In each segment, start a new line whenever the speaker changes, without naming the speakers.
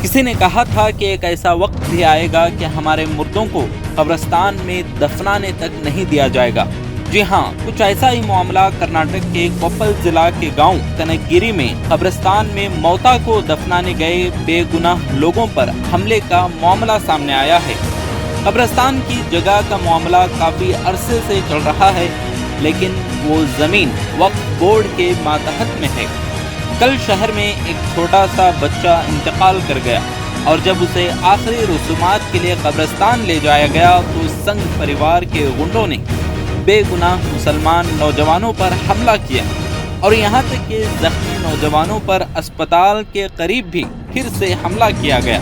किसी ने कहा था कि एक ऐसा वक्त भी आएगा कि हमारे मुर्दों को कब्रिस्तान में दफनाने तक नहीं दिया जाएगा। जी हाँ, कुछ ऐसा ही मामला कर्नाटक के कोप्पल जिला के गांव कनकगिरी में कब्रिस्तान में मौता को दफनाने गए बेगुनाह लोगों पर हमले का मामला सामने आया है। कब्रिस्तान की जगह का मामला काफी अरसे से चल रहा है, लेकिन वो जमीन वक्फ बोर्ड के मातहत में है। कल शहर में एक छोटा सा बच्चा इंतकाल कर गया और जब उसे आखिरी रसूमात के लिए कब्रिस्तान ले जाया गया तो संघ परिवार के गुंडों ने बेगुनाह मुसलमान नौजवानों पर हमला किया और यहाँ तक कि जख्मी नौजवानों पर अस्पताल के करीब भी फिर से हमला किया गया।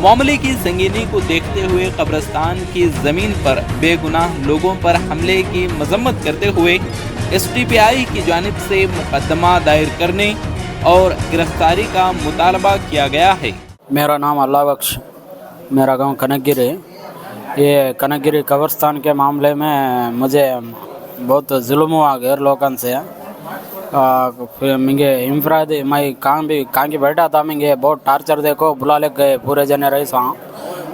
मामले की संगीनी को देखते हुए कब्रिस्तान की जमीन पर बेगुनाह लोगों पर हमले की मजम्मत करते हुए STPI की जानिब से मुकदमा दायर करने और गिरफ्तारी का मुतालबा किया गया है।
मेरा नाम अल्लाह बख्श, मेरा गांव कनकगिरी। ये कनकगिरी कब्रिस्तान के मामले में मुझे बहुत जुल्म हुआ गैर लोगन से। फिर मुझे इनफरादी मैं कहाँ की बैठा था, मुझे बहुत टार्चर देखो बुला ले गए पूरे जने रईस वहाँ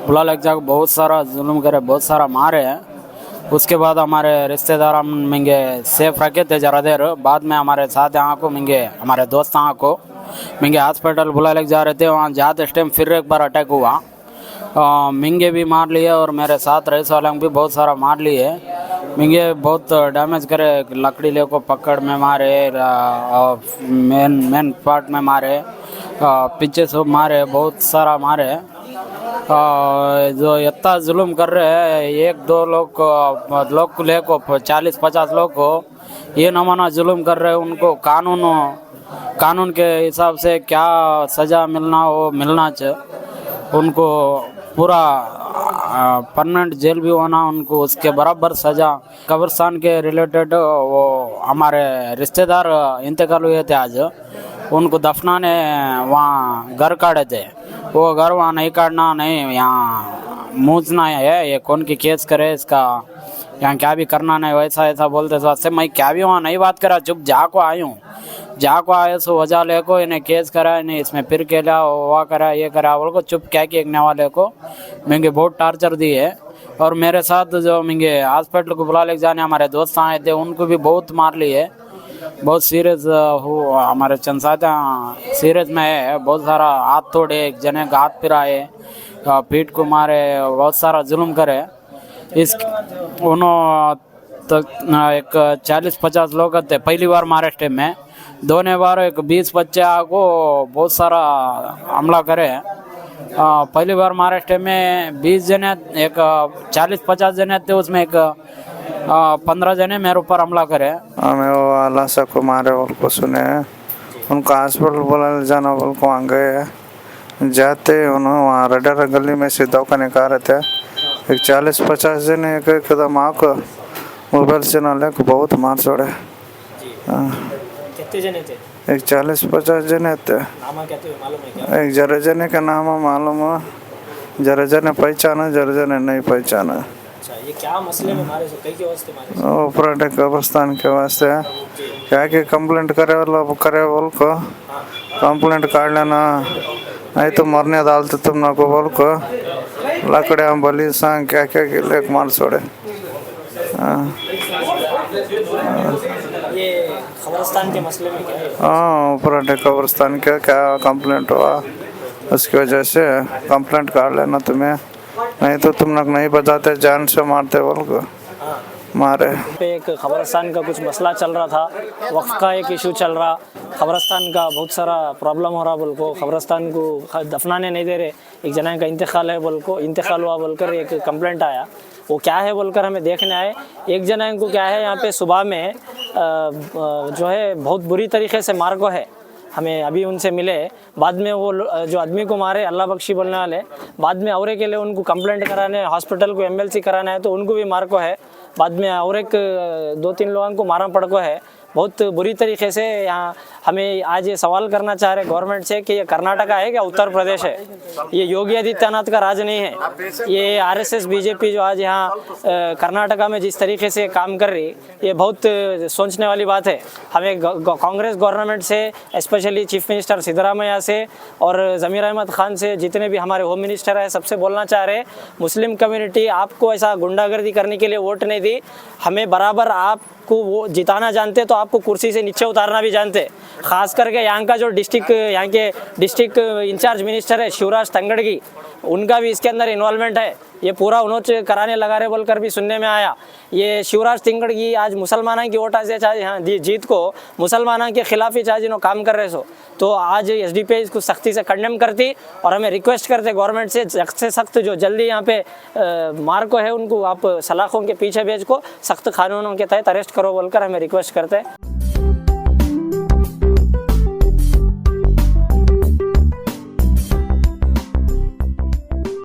बुला ले जाकर बहुत सारा जुल्म करे, बहुत सारा मारे। उसके बाद हमारे रिश्तेदार हम मुझे सेफ रखे थे ज़रा देर। बाद में हमारे साथ यहाँ को मुझे हमारे दोस्त यहाँ को मुझे हॉस्पिटल बुला ले जा रहे थे। वहाँ जाते टाइम फिर एक बार अटैक हुआ, मुझे भी मार लिए और मेरे साथ रईस वालों भी बहुत सारा मार लिए। मुझे बहुत डैमेज करे, लकड़ी ले को पकड़ में मारे, मेन पार्ट में मारे, पीछे सब मारे, बहुत सारा मारे। जो इतना जुल्म कर रहे हैं एक दो लोग को ले को 40-50 लोग को ये नमूना जुल्म कर रहे हैं। उनको कानून के हिसाब से क्या सज़ा मिलना हो मिलना चाहिए। उनको पूरा परमानेंट जेल भी होना, उनको उसके बराबर सज़ा। कब्रिस्तान के रिलेटेड वो हमारे रिश्तेदार इंतकाल हुए थे आज, उनको दफनाने वहाँ घर काटे थे। वो घर वहाँ नहीं काटना, नहीं यहाँ मूझना है, ये कौन की केस करे इसका, यहाँ क्या भी करना नहीं, वैसा ऐसा बोलते। वास्ते मैं क्या भी वहाँ नहीं बात करा, चुप जाको आए सो वजह ले को इन्हें केस करा, इन्हें इसमें फिर के लिया वह करा ये करा बोल को चुप क्या कि एकने वाले को मुझे बहुत टार्चर दी है। और मेरे साथ जो मुझे हॉस्पिटल को बुला ले जाने हमारे दोस्त आए थे, उनको भी बहुत मार लिए, बहुत सीरियस हो। हमारे चंद साथ सीरियस में है, बहुत सारा हाथ तोड़े, एक जने का हाथ पिराए, पीठ को मारे, बहुत सारा जुल्म करे। इस उन्होंने तो एक 40-50 लोग थे पहली बार महाराष्ट्र में, दोनों बार एक 20 बच्चे को बहुत सारा हमला करे। पहली बार महाराष्ट्र में 20 जने, एक 40-50 जने थे, उसमें एक 15 जने मेरे ऊपर हमला करे।
हमें वो अल्लाह से को मारे बोल को सुने, उनको हॉस्पिटल बोला जाना बोल को वहाँ गए। जाते उन्होंने वहाँ रडार गली में से दवाखाने का रहे थे। एक 40-50 जने एक एकदम आको मोबाइल से ना लेकर बहुत मार छोड़े।
कितने जने थे?
एक 40-50 जने थे।
नाम क्या थे मालूम है क्या?
एक जरा जने का नाम मालूम है, जरा जने पहचाना, जरा जने नहीं पहचाना।
अच्छा, ये क्या मसले में मारे, कई के वास्ते मारे?
ऊपर कब्रिस्तान के वास्ते क्या कि कंप्लेंट करे बोल को कंप्लेंट काट लेना, नहीं तो मरने डालते तुम ना को बोल को लकड़े हम बली सांग क्या क्या के मार छोड़े।
ये कब्रिस्तान के मसले में क्या है?
हाँ, ऊपर कब्रिस्तान का क्या कंप्लेंट हुआ, उसकी वजह से कंप्लेंट काट लेना तुम्हें, नहीं तो तुम लोग नहीं बताते, जान से मारते बोल को मारे।
पे एक कब्रिस्तान का कुछ मसला चल रहा था, वक्फ का एक इशू चल रहा, कब्रिस्तान का बहुत सारा प्रॉब्लम हो रहा बोल को, कब्रिस्तान को दफनाने नहीं दे रहे, एक जना का इंतकाल है बोल को, इंतकाल हुआ बोलकर एक कंप्लेंट आया। वो क्या है बोलकर हमें देखने आए। एक जना को क्या है यहाँ पे सुबह में जो है बहुत बुरी तरीके से मार को है, हमें अभी उनसे मिले। बाद में वो जो आदमी को मारे अल्लाह बख्शी बोलने वाले, बाद में और के लिए उनको कंप्लेंट कराने हॉस्पिटल को MLC कराना है तो उनको भी मार को है। बाद में और एक 2-3 लोगों को मारना पड़ को है। बहुत बुरी तरीके से यहाँ हमें आज ये सवाल करना चाह रहे गवर्नमेंट से कि ये कर्नाटका है क्या उत्तर प्रदेश है? ये योगी आदित्यनाथ का राज नहीं है। ये आरएसएस बीजेपी जो आज यहाँ कर्नाटका में जिस तरीके से काम कर रही, ये बहुत सोचने वाली बात है। हमें कांग्रेस गवर्नमेंट से, स्पेशली चीफ मिनिस्टर सिद्धरामैया से और ज़मीर अहमद खान से, जितने भी हमारे होम मिनिस्टर है, सबसे बोलना चाह रहे मुस्लिम कम्युनिटी आपको ऐसा गुंडागर्दी करने के लिए वोट नहीं दी, हमें बराबर आपको वो जिताना जानते तो आपको कुर्सी से नीचे उतारना भी जानते। खास करके यहाँ का जो यहाँ के डिस्ट्रिक्ट इंचार्ज मिनिस्टर है शिवराज तंगड़गी, उनका भी इसके अंदर इन्वॉल्वमेंट है। ये पूरा उन्होंने कराने लगा रहे बोलकर भी सुनने में आया। ये शिवराज तंगड़गी आज मुसलमानों की वोट से यहाँ जीत को मुसलमानों के खिलाफ ही चाहे काम कर रहे सो, तो आज एसडीपी इसको सख्ती से कंडेम करती और हमें रिक्वेस्ट करते गवर्नमेंट से सख्त जो जल्दी यहाँ पे मार्को है उनको आप सलाखों के पीछे भेज को सख्त कानूनों के तहत अरेस्ट करो बोलकर हमें रिक्वेस्ट करते हैं।